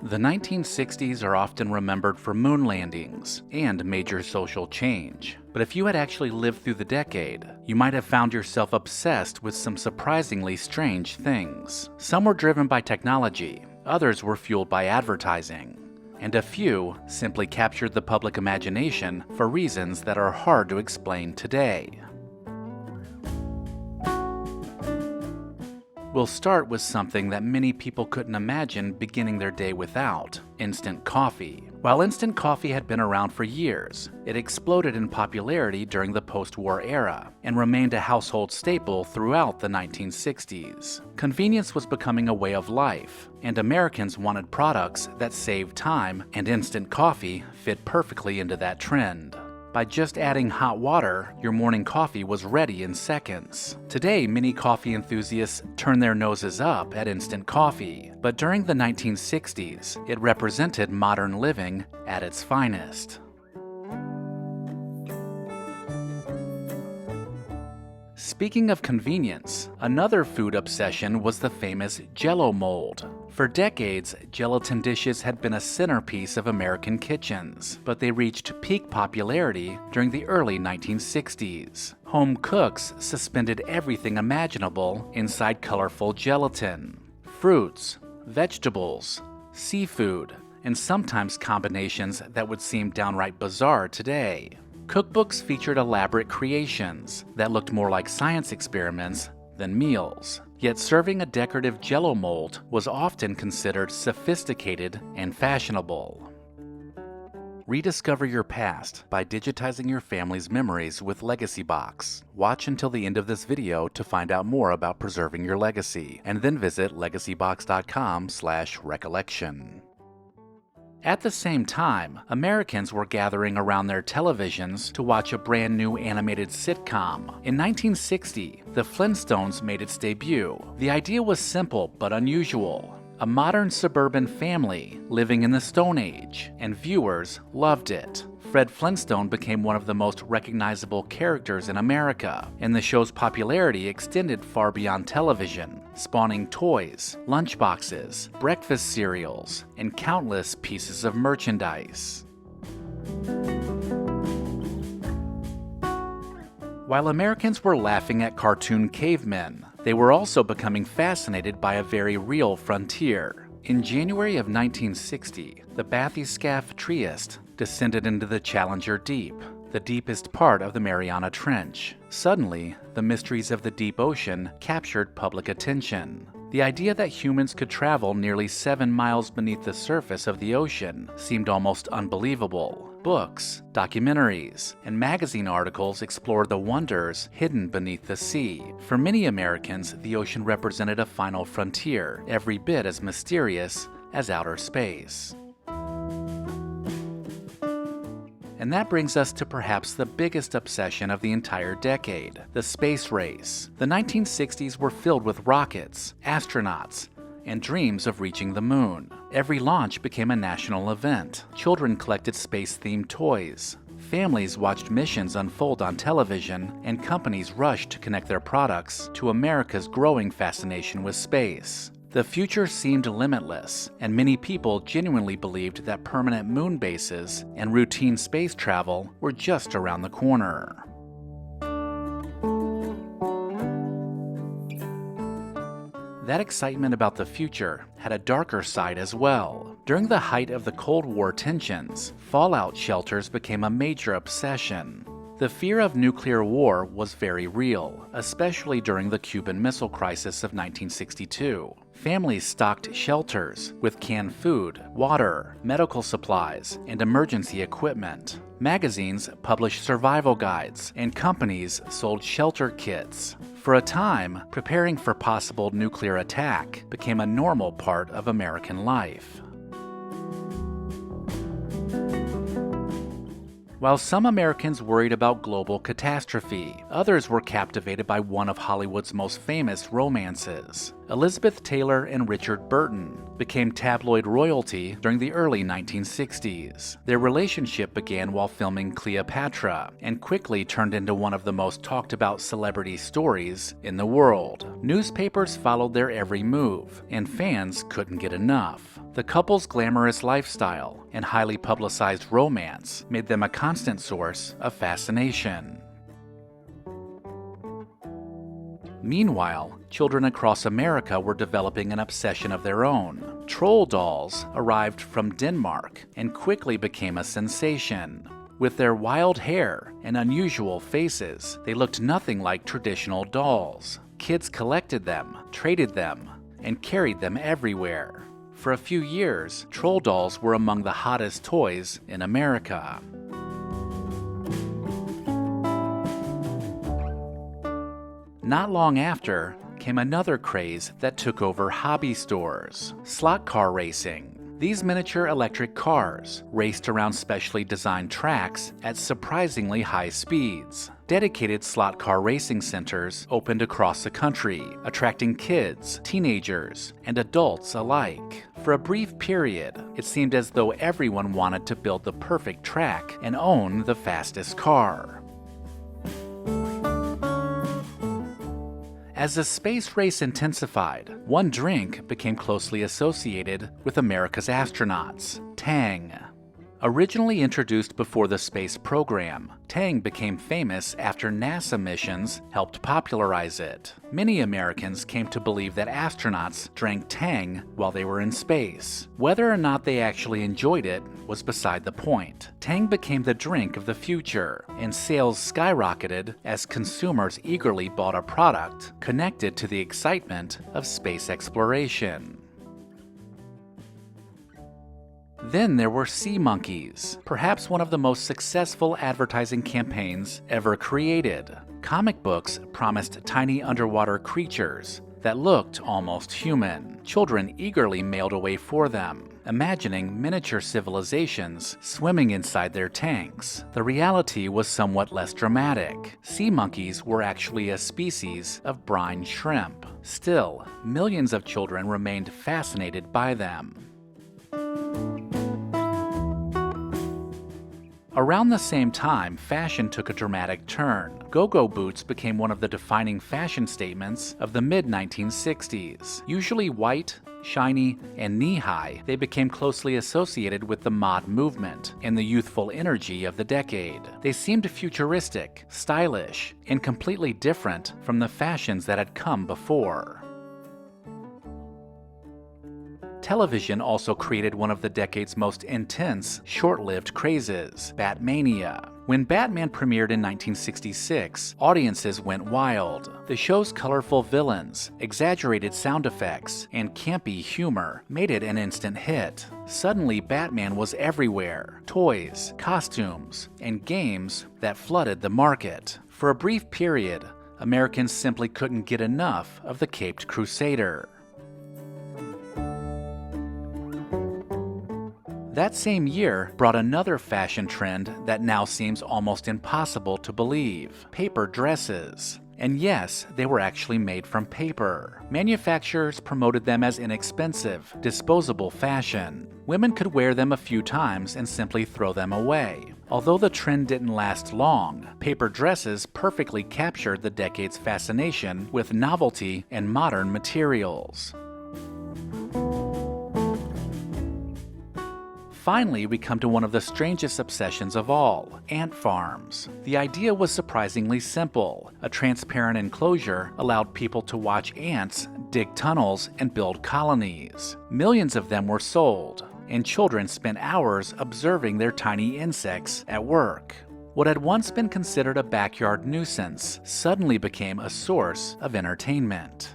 The 1960s are often remembered for moon landings and major social change. But if you had actually lived through the decade, you might have found yourself obsessed with some surprisingly strange things. Some were driven by technology, others were fueled by advertising, and a few simply captured the public imagination for reasons that are hard to explain today. We'll start with something that many people couldn't imagine beginning their day without: instant coffee. While instant coffee had been around for years, it exploded in popularity during the post-war era and remained a household staple throughout the 1960s. Convenience was becoming a way of life, and Americans wanted products that saved time, and instant coffee fit perfectly into that trend. By just adding hot water, your morning coffee was ready in seconds. Today, many coffee enthusiasts turn their noses up at instant coffee, but during the 1960s, it represented modern living at its finest. Speaking of convenience, another food obsession was the famous Jell-O mold. For decades, gelatin dishes had been a centerpiece of American kitchens, but they reached peak popularity during the early 1960s. Home cooks suspended everything imaginable inside colorful gelatin: fruits, vegetables, seafood, and sometimes combinations that would seem downright bizarre today. Cookbooks featured elaborate creations that looked more like science experiments than meals. Yet serving a decorative Jell-O mold was often considered sophisticated and fashionable. Rediscover your past by digitizing your family's memories with LEGACYBOX. Watch until the end of this video to find out more about preserving your legacy, and then visit legacybox.com/recollection. At the same time, Americans were gathering around their televisions to watch a brand new animated sitcom. In 1960, The Flintstones made its debut. The idea was simple but unusual: a modern suburban family living in the Stone Age, and viewers loved it. Fred Flintstone became one of the most recognizable characters in America, and the show's popularity extended far beyond television, spawning toys, lunchboxes, breakfast cereals, and countless pieces of merchandise. While Americans were laughing at cartoon cavemen, they were also becoming fascinated by a very real frontier. In January of 1960, the Bathyscaphe Trieste descended into the Challenger Deep, the deepest part of the Mariana Trench. Suddenly, the mysteries of the deep ocean captured public attention. The idea that humans could travel nearly 7 miles beneath the surface of the ocean seemed almost unbelievable. Books, documentaries, and magazine articles explored the wonders hidden beneath the sea. For many Americans, the ocean represented a final frontier, every bit as mysterious as outer space. And that brings us to perhaps the biggest obsession of the entire decade: the space race. The 1960s were filled with rockets, astronauts, and dreams of reaching the moon. Every launch became a national event. Children collected space-themed toys. Families watched missions unfold on television, and companies rushed to connect their products to America's growing fascination with space. The future seemed limitless, and many people genuinely believed that permanent moon bases and routine space travel were just around the corner. That excitement about the future had a darker side as well. During the height of the Cold War tensions, fallout shelters became a major obsession. The fear of nuclear war was very real, especially during the Cuban Missile Crisis of 1962. Families stocked shelters with canned food, water, medical supplies, and emergency equipment. Magazines published survival guides, and companies sold shelter kits. For a time, preparing for possible nuclear attack became a normal part of American life. While some Americans worried about global catastrophe, others were captivated by one of Hollywood's most famous romances. Elizabeth Taylor and Richard Burton became tabloid royalty during the early 1960s. Their relationship began while filming Cleopatra and quickly turned into one of the most talked about celebrity stories in the world. Newspapers followed their every move, and fans couldn't get enough. The couple's glamorous lifestyle and highly publicized romance made them a constant source of fascination. Meanwhile, children across America were developing an obsession of their own. Troll dolls arrived from Denmark and quickly became a sensation. With their wild hair and unusual faces, they looked nothing like traditional dolls. Kids collected them, traded them, and carried them everywhere. For a few years, troll dolls were among the hottest toys in America. Not long after came another craze that took over hobby stores: slot car racing. These miniature electric cars raced around specially designed tracks at surprisingly high speeds. Dedicated slot car racing centers opened across the country, attracting kids, teenagers, and adults alike. For a brief period, it seemed as though everyone wanted to build the perfect track and own the fastest car. As the space race intensified, one drink became closely associated with America's astronauts: Tang. Originally introduced before the space program, Tang became famous after NASA missions helped popularize it. Many Americans came to believe that astronauts drank Tang while they were in space. Whether or not they actually enjoyed it was beside the point. Tang became the drink of the future, and sales skyrocketed as consumers eagerly bought a product connected to the excitement of space exploration. Then there were sea monkeys, perhaps one of the most successful advertising campaigns ever created. Comic books promised tiny underwater creatures that looked almost human. Children eagerly mailed away for them, imagining miniature civilizations swimming inside their tanks. The reality was somewhat less dramatic. Sea monkeys were actually a species of brine shrimp. Still, millions of children remained fascinated by them. Around the same time, fashion took a dramatic turn. Go-go boots became one of the defining fashion statements of the mid-1960s. Usually white, shiny, and knee-high, they became closely associated with the mod movement and the youthful energy of the decade. They seemed futuristic, stylish, and completely different from the fashions that had come before. Television also created one of the decade's most intense, short-lived crazes: Batmania. When Batman premiered in 1966, audiences went wild. The show's colorful villains, exaggerated sound effects, and campy humor made it an instant hit. Suddenly, Batman was everywhere: toys, costumes, and games that flooded the market. For a brief period, Americans simply couldn't get enough of the Caped Crusader. That same year brought another fashion trend that now seems almost impossible to believe: paper dresses. And yes, they were actually made from paper. Manufacturers promoted them as inexpensive, disposable fashion. Women could wear them a few times and simply throw them away. Although the trend didn't last long, paper dresses perfectly captured the decade's fascination with novelty and modern materials. Finally, we come to one of the strangest obsessions of all: ant farms. The idea was surprisingly simple. A transparent enclosure allowed people to watch ants dig tunnels and build colonies. Millions of them were sold, and children spent hours observing their tiny insects at work. What had once been considered a backyard nuisance suddenly became a source of entertainment.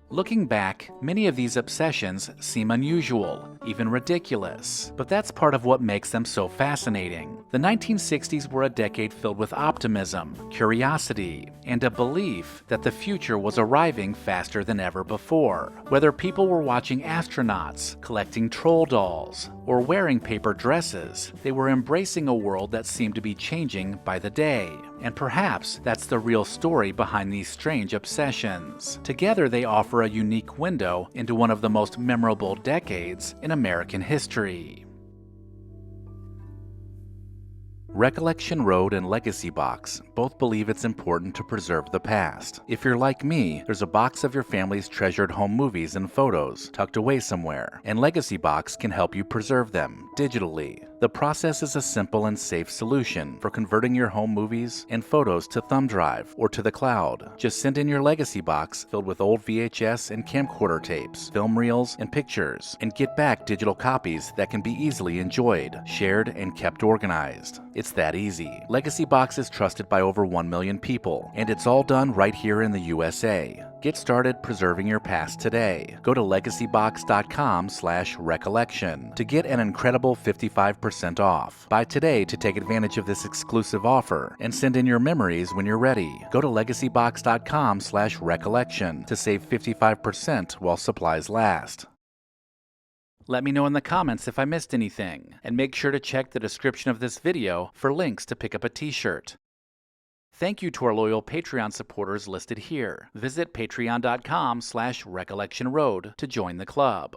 Looking back, many of these obsessions seem unusual, even ridiculous, but that's part of what makes them so fascinating. The 1960s were a decade filled with optimism, curiosity, and a belief that the future was arriving faster than ever before. Whether people were watching astronauts, collecting troll dolls, or wearing paper dresses, they were embracing a world that seemed to be changing by the day. And perhaps that's the real story behind these strange obsessions. Together, they offer a unique window into one of the most memorable decades in American history. Recollection Road and LEGACYBOX both believe it's important to preserve the past. If you're like me, there's a box of your family's treasured home movies and photos tucked away somewhere, and LEGACYBOX can help you preserve them digitally. The process is a simple and safe solution for converting your home movies and photos to thumb drive or to the cloud. Just send in your LEGACYBOX filled with old VHS and camcorder tapes, film reels, and pictures, and get back digital copies that can be easily enjoyed, shared, and kept organized. It's that easy. LEGACYBOX is trusted by over 1 million people, and it's all done right here in the USA. Get started preserving your past today. Go to legacybox.com/recollection to get an incredible 55% off. Buy today to take advantage of this exclusive offer and send in your memories when you're ready. Go to legacybox.com/recollection to save 55% while supplies last. Let me know in the comments if I missed anything, and make sure to check the description of this video for links to pick up a t-shirt. Thank you to our loyal Patreon supporters listed here. Visit patreon.com/recollectionroad to join the club.